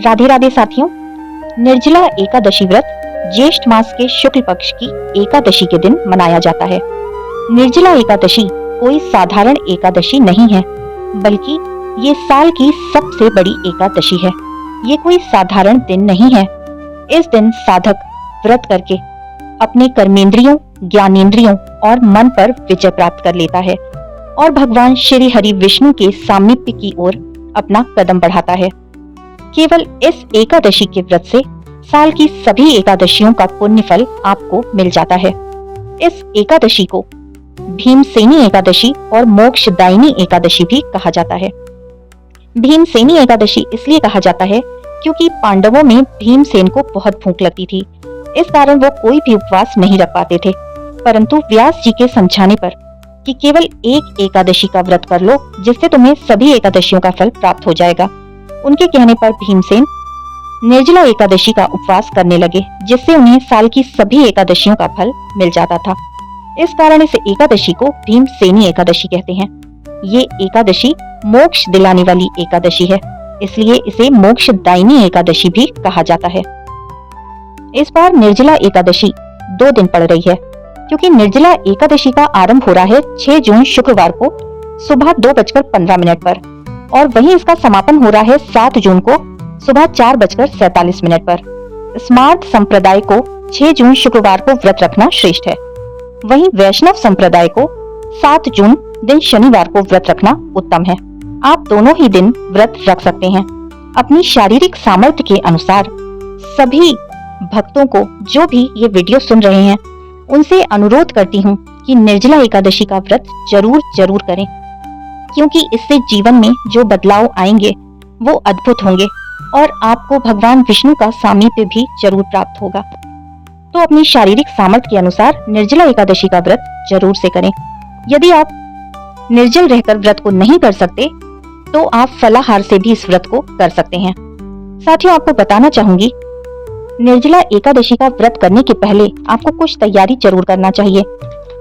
राधे राधे साथियों। निर्जला एकादशी व्रत ज्येष्ठ मास के शुक्ल पक्ष की एकादशी के दिन मनाया जाता है। निर्जला एकादशी कोई साधारण एकादशी नहीं है, बल्कि ये साल की सबसे बड़ी एकादशी है। ये कोई साधारण दिन नहीं है। इस दिन साधक व्रत करके अपने कर्मेंद्रियों, ज्ञानेंद्रियों और मन पर विजय प्राप्त कर लेता है और भगवान श्री हरि विष्णु के सामीप्य की ओर अपना कदम बढ़ाता है। केवल इस एकादशी के व्रत से साल की सभी एकादशियों का पुण्य फल आपको मिल जाता है। इस एकादशी को भीमसेनी एकादशी और मोक्षदायिनी एकादशी भी कहा जाता है। भीमसेनी एकादशी इसलिए कहा जाता है क्योंकि पांडवों में भीमसेन को बहुत भूख लगती थी। इस कारण वो कोई भी उपवास नहीं रख पाते थे, परंतु व्यास जी के समझाने पर कि केवल एक एकादशी का व्रत कर लो जिससे तुम्हें सभी एकादशियों का फल प्राप्त हो जाएगा, उनके कहने पर भीमसेन निर्जला एकादशी का उपवास करने लगे, जिससे उन्हें साल की सभी एकादशियों का फल मिल जाता था। इस कारण इस एकादशी को भीमसेनी एकादशी कहते हैं। ये एकादशी मोक्ष दिलाने वाली एकादशी है, इसलिए इसे मोक्षदायिनी एकादशी भी कहा जाता है। इस बार निर्जला एकादशी 2 दिन पड़ रही है, क्योंकि निर्जला एकादशी का आरंभ हो रहा है 6 जून शुक्रवार को सुबह 2:15 पर और वहीं इसका समापन हो रहा है 7 जून को सुबह 4:47 पर। स्मार्त संप्रदाय को 6 जून शुक्रवार को व्रत रखना श्रेष्ठ है। वहीं वैष्णव संप्रदाय को 7 जून दिन शनिवार को व्रत रखना उत्तम है। आप दोनों ही दिन व्रत रख सकते हैं। अपनी शारीरिक सामर्थ्य के अनुसार सभी भक्तों को जो भी ये वीडियो सुन रहे हैं उनसे अनुरोध करती हूँ कि निर्जला एकादशी का व्रत जरूर करें, क्योंकि इससे जीवन में जो बदलाव आएंगे वो अद्भुत होंगे और आपको भगवान विष्णु का सामीप्य भी जरूर प्राप्त होगा। तो अपनी शारीरिक सामर्थ्य के अनुसार निर्जला एकादशी का व्रत जरूर से करें। यदि आप निर्जल रहकर व्रत को नहीं कर सकते तो आप फलाहार से भी इस व्रत को कर सकते हैं। साथियों, आपको बताना चाहूंगी, निर्जला एकादशी का व्रत करने के पहले आपको कुछ तैयारी जरूर करना चाहिए।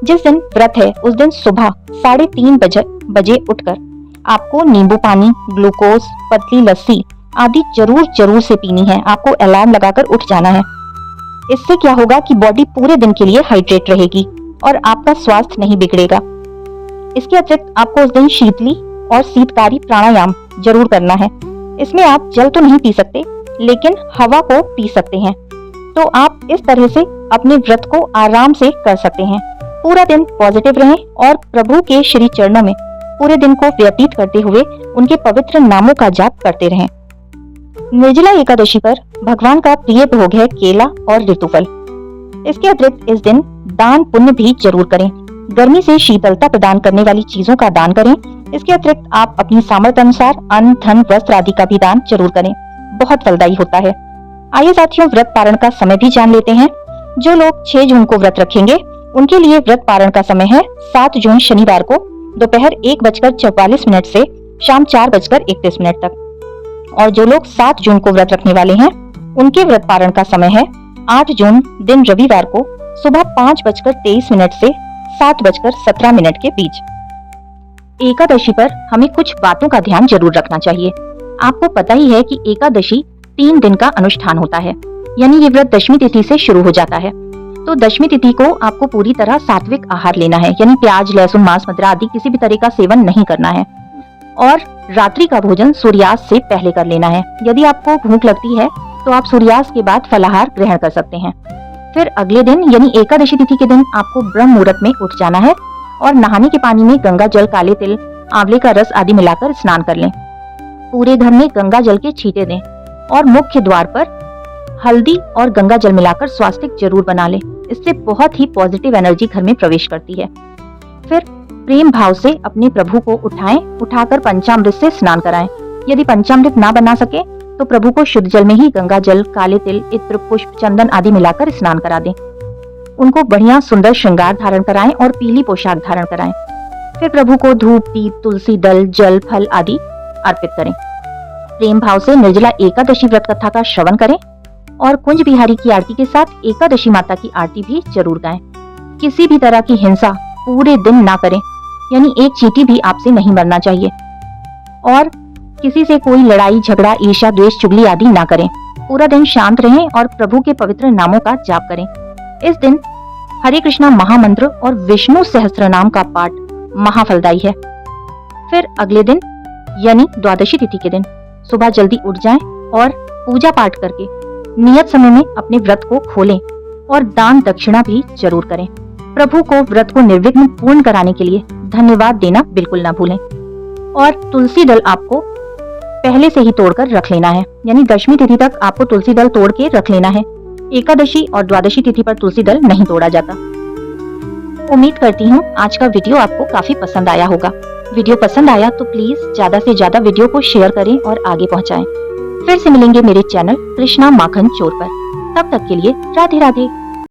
जिस दिन व्रत है उस दिन सुबह 3:30 बजे उठकर आपको नींबू पानी, ग्लूकोज, पतली लस्सी आदि जरूर से पीनी है। आपको अलार्म लगाकर उठ जाना है। इससे क्या होगा कि बॉडी पूरे दिन के लिए हाइड्रेट रहेगी और आपका स्वास्थ्य नहीं बिगड़ेगा। इसके अतिरिक्त आपको उस दिन शीतली और शीतकारी प्राणायाम जरूर करना है। इसमें आप जल तो नहीं पी सकते, लेकिन हवा को पी सकते हैं। तो आप इस तरह से अपने व्रत को आराम से कर सकते हैं। पूरा दिन पॉजिटिव रहें और प्रभु के श्री चरणों में पूरे दिन को व्यतीत करते हुए उनके पवित्र नामों का जाप करते रहें। निर्जला एकादशी पर भगवान का प्रिय भोग है केला और ऋतुफल। इसके अतिरिक्त इस दिन दान पुण्य भी जरूर करें। गर्मी से शीतलता प्रदान करने वाली चीजों का दान करें। इसके अतिरिक्त आप अपनी सामर्थ्य अनुसार अन्न, धन, वस्त्र आदि का भी दान जरूर करें। बहुत फलदायी होता है। आइए साथियों, व्रत पारण का समय भी जान लेते हैं। जो लोग 6 जून को व्रत रखेंगे उनके लिए व्रत पारण का समय है 7 जून शनिवार को दोपहर 1:44 से शाम 4:31 तक। और जो लोग 7 जून को व्रत रखने वाले हैं उनके व्रत पारण का समय है 8 जून दिन रविवार को सुबह 5:23 से 7:17 के बीच। एकादशी पर हमें कुछ बातों का ध्यान जरूर रखना चाहिए। आपको पता ही है कि एकादशी 3 दिन का अनुष्ठान होता है, यानी ये व्रत दशमी तिथि से शुरू हो जाता है। तो दशमी तिथि को आपको पूरी तरह सात्विक आहार लेना है, यानी प्याज, लहसुन, मांस, मदिरा आदि किसी भी तरह का सेवन नहीं करना है और रात्रि का भोजन सूर्यास्त से पहले कर लेना है। यदि आपको भूख लगती है तो आप सूर्यास्त के बाद फलाहार ग्रहण कर सकते हैं। फिर अगले दिन यानी एकादशी तिथि के दिन आपको ब्रह्म मुहूर्त में उठ जाना है और नहाने के पानी में गंगा जल, काले तिल, आंवले का रस आदि मिलाकर स्नान कर लें। पूरे घर में गंगा जल के छींटे दें और मुख्य द्वार पर हल्दी और गंगा जल मिलाकर स्वास्तिक जरूर बना लें। इससे बहुत ही पॉजिटिव एनर्जी घर में प्रवेश करती है। फिर प्रेम भाव से अपने प्रभु को उठाकर पंचामृत से स्नान कराएं। यदि पंचामृत ना बना सके तो प्रभु को शुद्ध जल में ही गंगा जल, काले तिल, इत्र, पुष्प, चंदन आदि मिलाकर स्नान करा दें। उनको बढ़िया सुंदर श्रृंगार धारण कराएं और पीली पोशाक धारण कराएं। फिर प्रभु को धूप, दीप, तुलसी दल, जल, फल आदि अर्पित करें। प्रेम भाव से निर्जला एकादशी व्रत कथा का श्रवण करें और कुंज बिहारी की आरती के साथ एकादशी माता की आरती भी जरूर गाएं। किसी भी तरह की हिंसा पूरे दिन ना करें, यानी एक चींटी भी आपसे नहीं मरना चाहिए। और किसी से कोई लड़ाई झगड़ा ईर्ष्या द्वेष चुगली आदि ना करें। पूरा दिन शांत रहें और प्रभु के पवित्र नामों का जाप करें। इस दिन हरे कृष्णा महामंत्र और विष्णु सहस्त्रनाम का पाठ महाफलदायी है। फिर अगले दिन यानी द्वादशी तिथि के दिन सुबह जल्दी उठ जाएं और पूजा पाठ करके नियत समय में अपने व्रत को खोलें और दान दक्षिणा भी जरूर करें। प्रभु को व्रत को निर्विघ्न पूर्ण कराने के लिए धन्यवाद देना बिल्कुल ना भूलें। और तुलसी दल आपको पहले से ही तोड़कर रख लेना है, यानी दशमी तिथि तक आपको तुलसी दल तोड़ के रख लेना है। एकादशी और द्वादशी तिथि पर तुलसी दल नहीं तोड़ा जाता। उम्मीद करती हूँ आज का वीडियो आपको काफी पसंद आया होगा। वीडियो पसंद आया तो प्लीज ज्यादा से ज्यादा वीडियो को शेयर करें और आगे पहुँचाएं। फिर से मिलेंगे मेरे चैनल कृष्णा माखन चोर पर। तब तक के लिए राधे राधे।